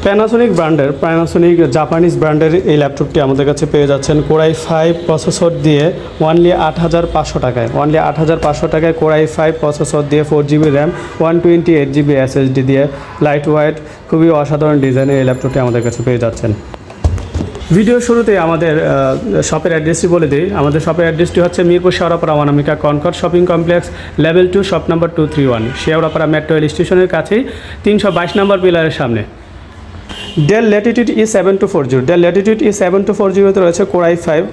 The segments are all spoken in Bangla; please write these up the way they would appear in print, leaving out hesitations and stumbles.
প্যানাসোনিক জাপানিজ ব্র্যান্ডের এই ল্যাপটপটি আমাদের কাছে পেয়ে যাচ্ছেন কোরাই 5 প্রসেসর দিয়ে অনলি ৮৫০০ টাকায়। অনলি ৮৫০০ টাকায় কোরাই 5 প্রসেসর দিয়ে 4GB র্যাম 128GB SSD দিয়ে লাইট ওয়েট খুবই অসাধারণ ডিজাইনের এই ল্যাপটপটি আমাদের কাছে পেয়ে যাচ্ছেন। ভিডিও শুরুতে আমাদের শপের অ্যাড্রেসটি বলে দিই। আমাদের শপের অ্যাড্রেসটি হচ্ছে Mirpur Shewrapara Anamika Concord shopping complex level 2 shop number 231 Shewrapara metro rail স্টেশনের কাছেই 322 নম্বর পিলারের সামনে। Del Latitude E7240 del Latitude E7240 রয়েছে core i 5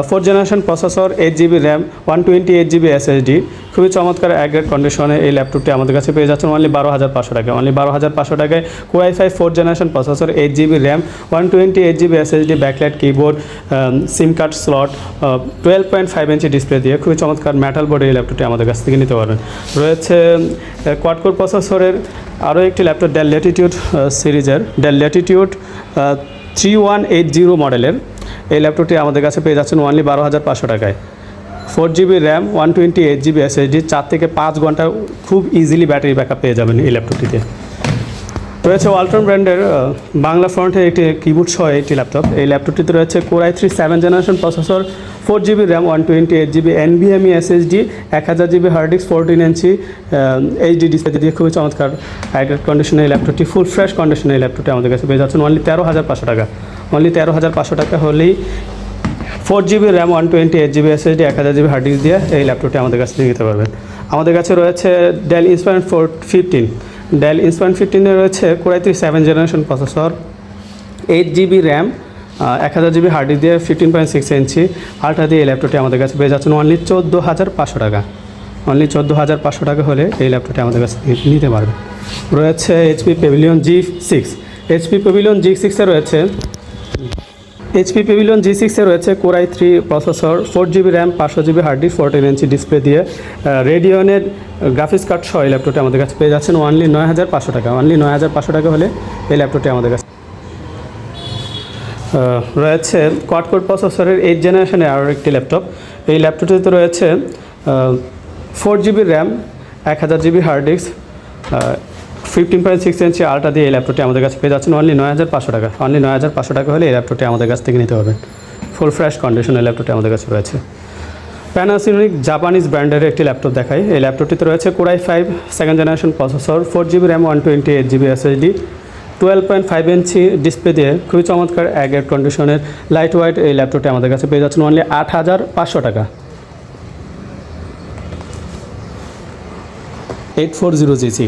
4th generation processor 8GB RAM 128GB SSD খুবই চমৎকার অ্যাগ্রেড কন্ডিশনে এই ল্যাপটপটি আমাদের কাছে পেয়ে যাচ্ছেন অনলি 12,500 টাকায়। অনলি 12,500 টাকায় core i 5 4th generation processor 8GB RAM 128GB SSD backlight keyboard সিম কার্ড স্লট 12.5 ইঞ্চি ডিসপ্লে দিয়ে খুবই চমৎকার মেটাল বোর্ডে এই ল্যাপটপটি আমাদের কাছ থেকে নিতে পারবেন। রয়েছে কোয়াড কোর প্রসেসরের আরও একটি ল্যাপটপ ডেল ল্যাটিটিউড সিরিজের ডেল ল্যাটিটিউড 3180 মডেলের এই ল্যাপটপটি আমাদের কাছে পেয়ে যাচ্ছেন অনলি 12,500 টাকায়। 4GB র্যাম 128GB SSD 4 থেকে 5 ঘন্টা খুব ইজিলি ব্যাটারি ব্যাকআপ পেয়ে যাবেন এই ল্যাপটপটিতে। রয়েছে ওয়ালটন ব্র্যান্ডের বাংলা ফ্রন্টের একটি কিবোর্ড সহ একটি ল্যাপটপ। এই ল্যাপটপটিতে রয়েছে core i 3 7th generation processor 4GB RAM 128GB NVMe SSD 1000GB hard disk 14 inch HD display দিয়ে খুবই চমৎকার অ্যাগ্রেড কন্ডিশনে এই ল্যাপটপটি ফুল ফ্রেশ কন্ডিশনে এই ল্যাপটপটি আমাদের কাছে পেয়ে যাচ্ছেন অনলি 13,500 টাকা। অনলি 13,500 টাকা হলেই 4GB RAM 128GB SSD 1000GB hard disk দিয়ে এই ল্যাপটপটি আমাদের কাছে নিতে পারবেন। আমাদের কাছে রয়েছে ডেল ইন্সপায়ার 15 ডেল ইন্সপায়ার 15 রয়েছে core i 3 7th generation processor 8GB RAM 1000GB hard disk দিয়ে 15.6 ইঞ্চি আল্ট্রা দিয়ে এই ল্যাপটপটি আমাদের কাছে পেয়ে যাচ্ছেন অনলি 14,500 টাকা। অনলি 14,500 টাকা হলে এই ল্যাপটপটি আমাদের কাছে নিতে পারবে। রয়েছে HP Pavilion G6 HP Pavilion G6 রয়েছে রয়েছে core i 3 processor 4GB RAM 500GB hard disk 14 inch display দিয়ে রেডিয়নের গ্রাফিক্স কার্ড সহ এই ল্যাপটপটি আমাদের কাছে পেয়ে যাচ্ছেন অনলি 9,500 টাকা। অনলি 9,500 টাকা হলে এই ল্যাপটপটি আমাদের কাছে রয়েছে কোয়াড কোর প্রসেসরের 8th জেনারেশনের আরও একটি ল্যাপটপ। এই ল্যাপটপটিতে রয়েছে 4GB RAM 1000GB hard disk 15.6 inch ultra দিয়ে এই ল্যাপটপটি আমাদের কাছে পেয়ে যাচ্ছেন অনলি 9,500 টাকা। অনলি 9,500 টাকা হলে এই ল্যাপটপটি আমাদের কাছ থেকে নিতে পারবেন। ফুল ফ্রেশ কন্ডিশনের ল্যাপটপটি আমাদের কাছে রয়েছে। প্যানাসোনিক জাপানিজ ব্র্যান্ডের একটি ল্যাপটপ দেখাই। এই ল্যাপটপটিতে রয়েছে core i 5 2nd generation processor 4GB RAM 128GB SSD 12.5 ইঞ্চি ডিসপ্লে দিয়ে খুবই চমৎকার অ্যাগ্রেড কন্ডিশনের লাইট ওয়েট এই ল্যাপটপটি আমাদের কাছে পেয়ে যাচ্ছেন অনলি 8,500 টাকা। 8400G6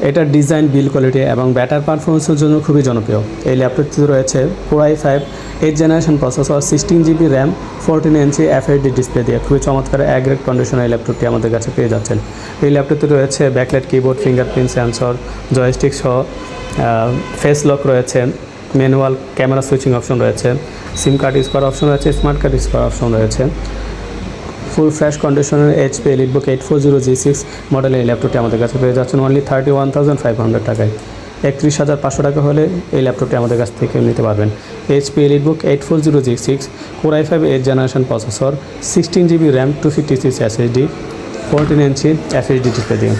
এটার ডিজাইন বিল্ড কোয়ালিটি এবং ব্যাটার পারফরমেন্সের জন্য খুবই জনপ্রিয়। এই ল্যাপটপটিতে রয়েছে core i 5 8th generation processor 16GB RAM 14 ইঞ্চি FHD ডিসপ্লে দিয়ে খুবই চমৎকার অ্যাগ্রেড কন্ডিশনে এই ল্যাপটপটি আমাদের কাছে পেয়ে যাচ্ছেন। এই ল্যাপটপটিতে রয়েছে backlight keyboard fingerprint sensor joystick সহ ফেস লক রয়েছে, ম্যানুয়াল ক্যামেরা সুইচিং অপশন রয়েছে, সিম কার্ড ইউজ করার অপশন রয়েছে, স্মার্ট কার্ড ইউজ করার অপশন রয়েছে। ফুল ফ্রেশ কন্ডিশনের HP EliteBook 840G6 মডেলের এই ল্যাপটপটি আমাদের কাছে পেয়ে যাচ্ছেন অনলি 31,500 টাকায়। 31,500 টাকা হলে এই ল্যাপটপটি আমাদের কাছ থেকে নিতে পারবেন। HP EliteBook 840G6 core i 5 8th generation processor 16GB RAM 256 SSD 14 ইঞ্চি FHD ডিসপ্লে দিয়ে।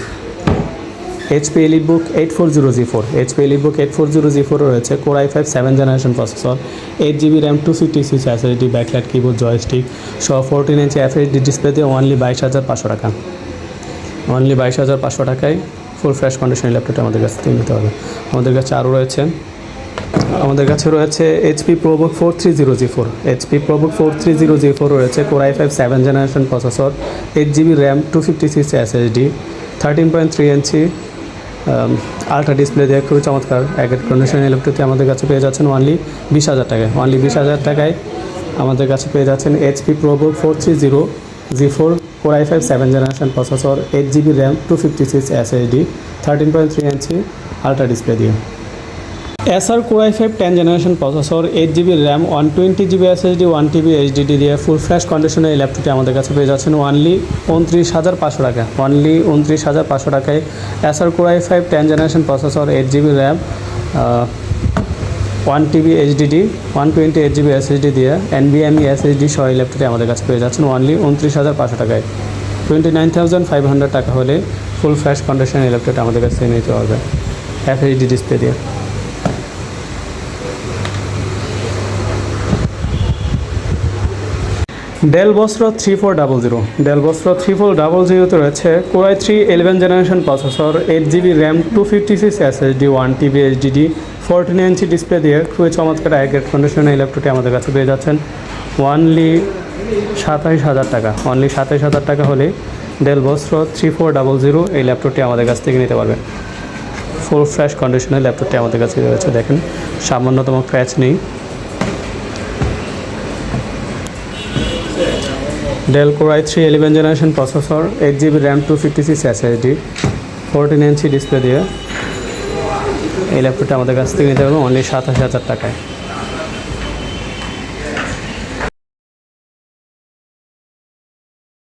HP EliteBook 840G4 HP EliteBook 840G4 রয়েছে core i 5 7th generation processor 8GB RAM 256 SSD backlight keyboard joystick সহ 14 ইঞ্চি FHD ডিসপ্লে দিয়ে অনলি 22,500 টাকা। অনলি 22,500 টাকায় ফুল ফ্রেশ কন্ডিশনের ল্যাপটপটা আমাদের কাছ থেকে নিতে হবে। আমাদের কাছে আরও রয়েছে HP ProBook 430G4 HP ProBook 430G4 রয়েছে core i 5 7th generation processor 8GB RAM 256 SSD 13.3 ইঞ্চি আল্ট্রা ডিসপ্লে দিয়ে খুবই চমৎকার অ্যাগ্রেড কন্ডিশনের ল্যাপটপটি আমাদের কাছে পেয়ে যাচ্ছেন অনলি 20,000 টাকায়। অনলি 20,000 টাকায় আমাদের কাছে পেয়ে যাচ্ছেন HP ProBook 430G4 core i 5 7th generation processor 8GB RAM 256 SSD 13.3 ইঞ্চি আল্ট্রা ডিসপ্লে দিয়ে। Acer Core i5 10th generation processor 8GB RAM 120GB SSD 1TB HDD দিয়ে ফুল ফ্রেশ কন্ডিশনে এই ল্যাপটপটি আমাদের কাছে পেয়ে যাচ্ছেন অনলি 29,500 টাকা। অনলি 29,500 টাকায় Acer Core i5 10th generation processor 8GB RAM 1TB HDD 128GB SSD দিয়ে NVMe SSD সহ এই ল্যাপটপটি আমাদের কাছে পেয়ে যাচ্ছেন অনলি 29,500 টাকায়। 29,500 টাকা হলে ফুল ফ্রেশ কন্ডিশনে এই ল্যাপটপটি আমাদের কাছে নিতে হবে FHD ডিসপ্লে দিয়ে। ডেল বস্ত্র 3400, ডেল বস্ত্র 3400 রয়েছে core i 3 11 generation processor, 8 GB RAM, 256 SSD, 1 TB HDD, 14 inch display দিয়ে খুবই চমৎকার গ্রেড কন্ডিশনে এই ল্যাপটপটি আমাদের কাছে পেয়ে যাচ্ছেন অনলি 27,000 টাকা। অনলি 27,000 টাকা হলে ডেল বস্ত্র 3400 এই ল্যাপটপটি আমাদের কাছ থেকে নিতে পারবেন। ফুল ফ্রেশ কন্ডিশনের ল্যাপটপটি আমাদের কাছে রয়েছে, দেখেন সামান্যতম ক্র্যাচ নেই। Dell core i 3 11 generation processor, 8 GB RAM, 256 SSD, 14 inch display দিয়ে এই ল্যাপটপটি আমাদের কাছ থেকে নিতে পারবেন অনলি 27,000 টাকায়।